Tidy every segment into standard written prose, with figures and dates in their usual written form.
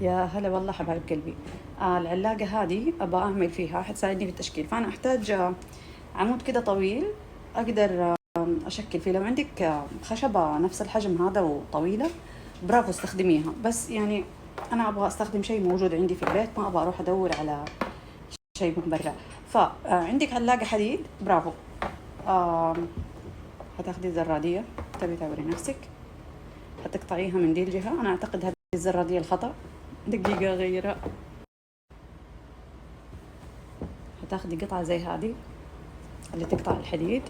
يا هلا والله حبايب قلبي. العلاقة هذه أبى أعمل فيها حتساعدني في التشكيل، فأنا أحتاج عمود كده طويل أقدر أشكل فيه. لو عندك خشبة نفس الحجم هذا وطويلة برافو استخدميها، بس يعني أنا أبغى أستخدم شيء موجود عندي في البيت، ما أبغى أروح أدور على شيء من برا. فعندك علاقة حديد برافو. آم، هتاخدي زرادية، تبي تعوري نفسك، هتقطعيها من دي الجهة. أنا أعتقد هذه الزرادية الخطأ، دقيقة أغيرها. هتاخدي قطعة زي هذه اللي تقطع الحديد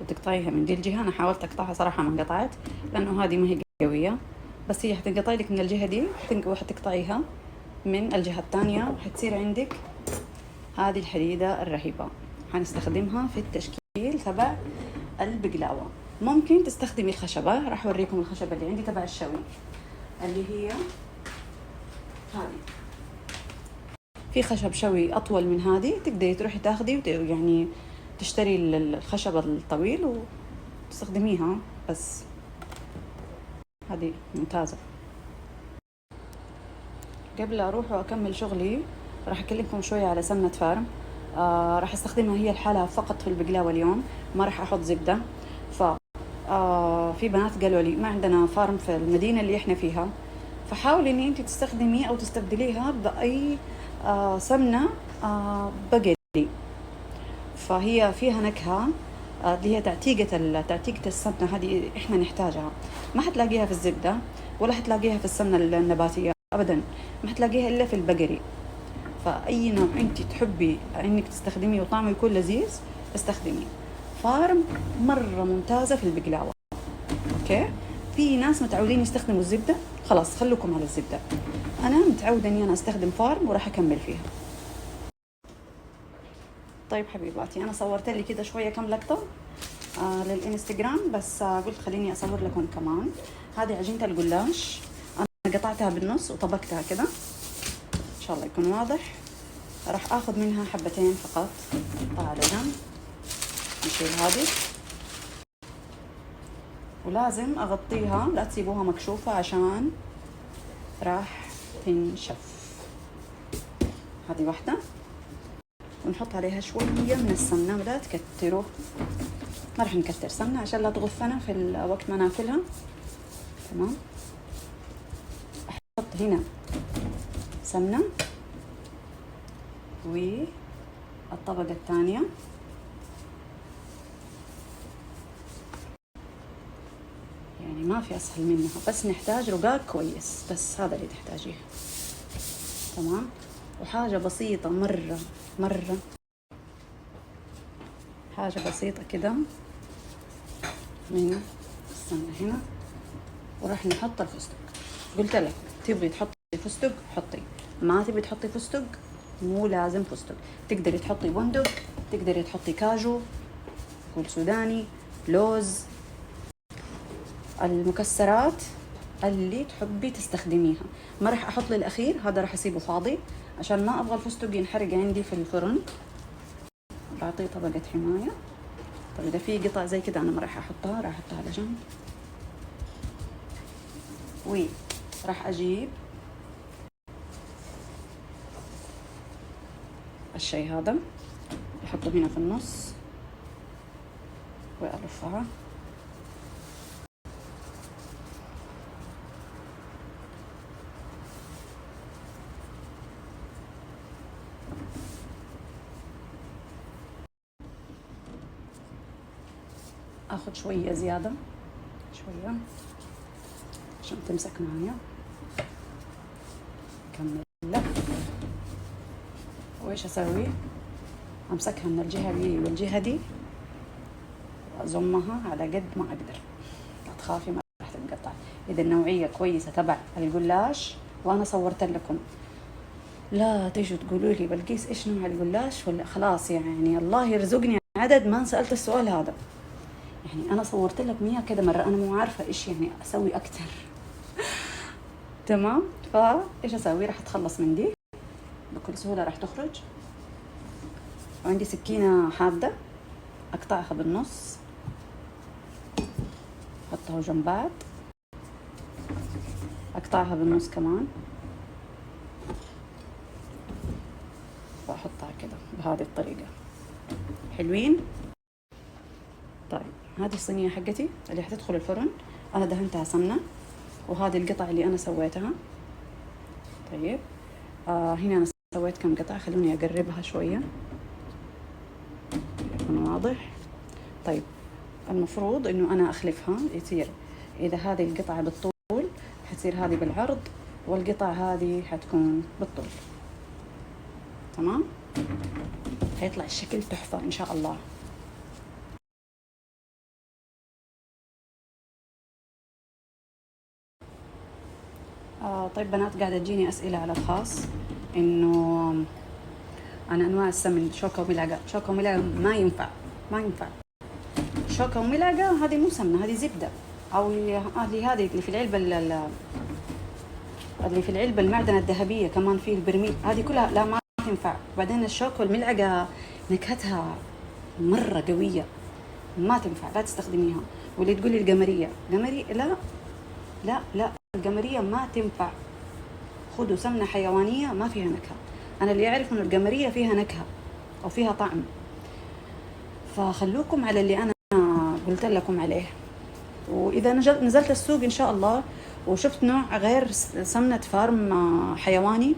وتقطعيها من دي الجهة. أنا حاولت أقطعها صراحة ما انقطعت لأنه هذه ما هي قوية، بس هي حتنقطع لك من الجهة دي وحتقطعيها من الجهة الثانية، حتصير عندك هذه الحديدة الرهيبة. حنستخدمها في التشكيل تبع البقلاوة. ممكن تستخدمي الخشبة، راح أوريكم الخشبة اللي عندي تبع الشوي اللي هي هذه. في خشب شوي أطول من هذه، تقدري تروحي تاخدي يعني تشتري الخشب الطويل وتستخدميها، بس هذه ممتازة. قبل أروح وأكمل شغلي راح أكلمكم شوية على سمنة فارم. راح أستخدمها هي الحالة فقط في البقلاوة اليوم، ما راح أحط زبدة. ف في بنات قالوا لي ما عندنا فارم في المدينة اللي إحنا فيها، فحاولي إن أنت تستخدمي أو تستبدليها بأي سمنة بقري. فهي فيها نكهة، اللي هي تعتيقة السمنة هذه إحنا نحتاجها. ما حتلاقيها في الزبدة ولا حتلاقيها في السمنة النباتية أبدا، ما حتلاقيها إلا في البقري. فأي نوع أنت تحبي إنك تستخدميه وطعمه يكون لذيذ استخدميه. فارم مرة ممتازة في البقلاوة. أوكي، في ناس متعودين يستخدموا الزبدة، خلاص خلوكم على الزبدة. أنا متعودة إني أنا أستخدم فارم وراح أكمل فيها. طيب حبيباتي، أنا صورت لي كده شوية كم لقطة للإنستغرام، بس قلت خليني أصور لكم كمان. هذه عجينة الجلاش، أنا قطعتها بالنص وطبقتها كده، إن شاء الله يكون واضح. راح آخذ منها حبتين فقط، أحطها على جنب، نشيل هذه. ولازم أغطيها، لا تسيبوها مكشوفة عشان راح تنشف. هذه واحدة، ونحط عليها شوية من السمنة ولا تكتروا، ما راح نكتر سمنة عشان لا تغفنا في وقت ما ناكلها. تمام، أحط هنا سمنة، والطبقة الثانية يعني ما في أسهل منها، بس نحتاج رقاق كويس، بس هذا اللي تحتاجيه. تمام، وحاجة بسيطة مرة حاجة بسيطة كده من السمنة هنا، وراح نحط الفستق. قلت لك تبغي تحطي فستق حطي، ما تبغي تحطي فستق مو لازم فستق. تقدري تحطي بندق، تقدري تحطي كاجو، فول سوداني، لوز، المكسرات اللي تحبي تستخدميها. ما راح احط للاخير، هذا راح اسيبه فاضي عشان ما ابغى الفستق ينحرق عندي في الفرن، بعطيه طبقة حماية. طيب اذا في قطع زي كده انا ما راح احطها، راح احطها على جنب. وراح اجيب الشي هذا احطه هنا في النص والفها. اخذ شوية زيادة، شوية عشان تمسك معايا. كمل لف. وايش اسوي؟ امسكها من الجهة دي والجهة دي وازمها على قد ما اقدر. لا تخافي ما راح تنقطع. اذا النوعية كويسة تبع الجلاش، وانا صورت لكم، لا تيجوا تقولوا لي بلقيس ايش نوع الجلاش، ولا خلاص يعني الله يرزقني عدد ما سألت السؤال هذا. يعني انا صورت لك 100 كذا مرة، انا مو عارفة ايش يعني اسوي اكثر. تمام، فايش اسوي؟ راح اتخلص من دي بكل سهولة، راح تخرج. وعندي سكينة حادة اقطعها بالنص، احطها جنب بعض، اقطعها بالنص كمان، فأحطها كده بهذه الطريقة. حلوين. طيب هذه الصينية حقتي اللي حتدخل الفرن أنا دهنتها سمنة، وهذه القطع اللي أنا سويتها. طيب هنا أنا سويت كم قطعة، خلوني أقربها شوية يكون واضح. طيب المفروض إنه أنا أخلفها، يصير إذا هذه القطعة بالطول حتصير هذه بالعرض، والقطع هذه حتكون بالطول. تمام، هيطلع الشكل تحفة إن شاء الله. طيب بنات، قاعدة تجيني أسئلة على الخاص إنه عن أنواع السمن، شوكة وملعقة. شوكة وملعقة ما ينفع، ما ينفع. شوكة وملعقة هذه مو سمنة، هذه زبدة، أو هذه اللي في العلبة، اللي في العلبة المعدنة الذهبية كمان في البرميل، هذه كلها لا ما تنفع. بعدين الشوكة والملعقة نكهتها مرة قوية، ما تنفع، لا تستخدميها. واللي تقولي القمرية، قمرية لا لا لا، القمرية ما تنفع. خذوا سمنة حيوانية ما فيها نكهة. أنا اللي أعرف إنه القمرية فيها نكهة أو فيها طعم، فخلوكم على اللي أنا قلت لكم عليه. وإذا نزلت السوق إن شاء الله وشفت نوع غير سمنة فارم حيواني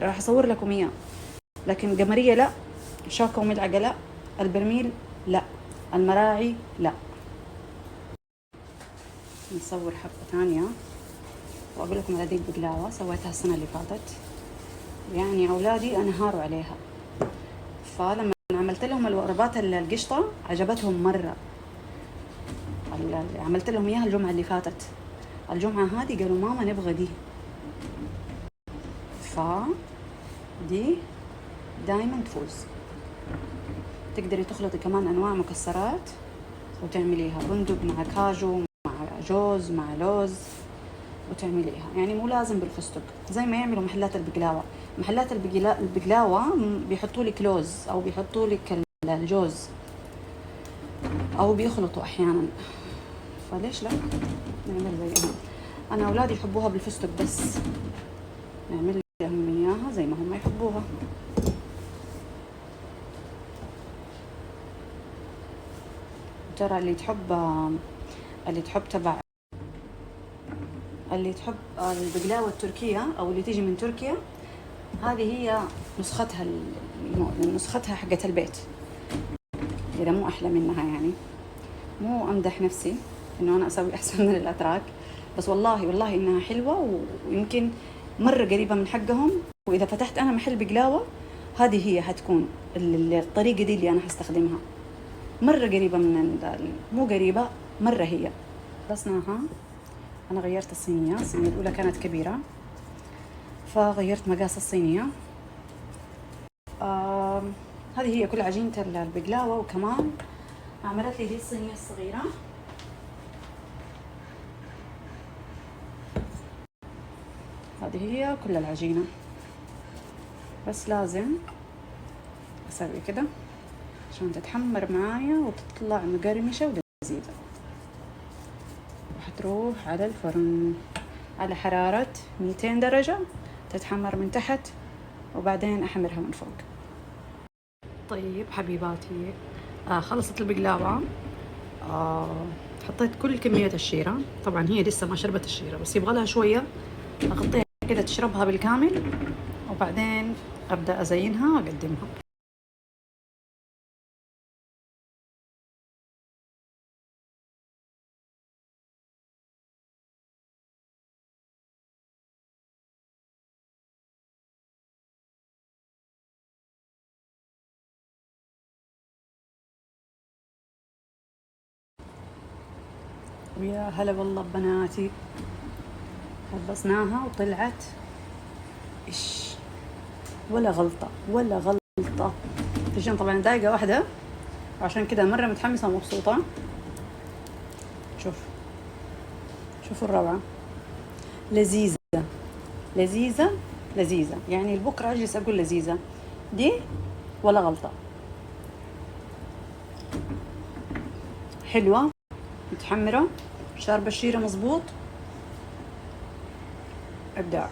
راح أصور لكم إياه، لكن قمرية لا، شوكة وملعقة لا، البرميل لا، المراعي لا. نصور حبة ثانية وأقول لكم على دي البقلاوة سويتها السنة اللي فاتت، يعني أولادي أنهاروا عليها. فلما عملت لهم الوربات القشطة عجبتهم مرة. عملت لهم إياها الجمعة اللي فاتت، الجمعة هذه قالوا ماما نبغى دي. دي دايما تفوز. تقدري تخلطي كمان أنواع مكسرات وتعمليها بندق مع كاجو مع جوز مع لوز وتعمليها، يعني مو لازم بالفستق زي ما يعملوا محلات البقلاوة. محلات البقلاوة بيحطوا لك لوز أو بيحطوا لك الجوز أو بيخلطوا أحيانا، فليش لا نعمل زيهم. أنا أولادي يحبوها بالفستق بس، نعمل لهم إياها زي ما هم يحبوها. ترى اللي تحب البقلاوة التركية أو اللي تيجي من تركيا، هذه هي نسختها حقة البيت، إذا مو أحلى منها. يعني مو أمدح نفسي إنه أنا أسوي أحسن من الأتراك، بس والله إنها حلوة ويمكن مرة قريبة من حقهم. وإذا فتحت أنا محل بقلاوة هذه هي حتكون الطريقة دي اللي أنا هستخدمها، مرة قريبة مو قريبة مرة هي. خلصناها. أنا غيرت الصينية الأولى كانت كبيرة فغيرت مقاس الصينية. هذه هي كل عجينة البقلاوة. وكمان عملت لي دي الصينية الصغيرة، هذه هي كل العجينة، بس لازم أسوي كده عشان تتحمر معايا وتطلع مقرمشة ولذيذة. وحتروح على الفرن على حرارة 200 درجة تتحمر من تحت، وبعدين أحمرها من فوق. طيب حبيباتي، خلصت البقلاوة. حطيت كل كمية الشيرة، طبعا هي لسه ما شربت الشيرة بس يبغى لها شوية، أغطيها كده تشربها بالكامل، وبعدين أبدأ أزينها وأقدمها. ويا هلا والله ببناتي، خلصناها وطلعت ولا غلطة ولا غلطة. تجين طبعا دقيقة واحدة، وعشان كده مرة متحمسة ومبسوطة. شوفوا الروعة، لذيذة لذيذة لذيذة، يعني البكرة أجلس أقول لذيذة دي ولا غلطة. حلوة متحمرة، شاربة الشيرة مزبوط، إبداع.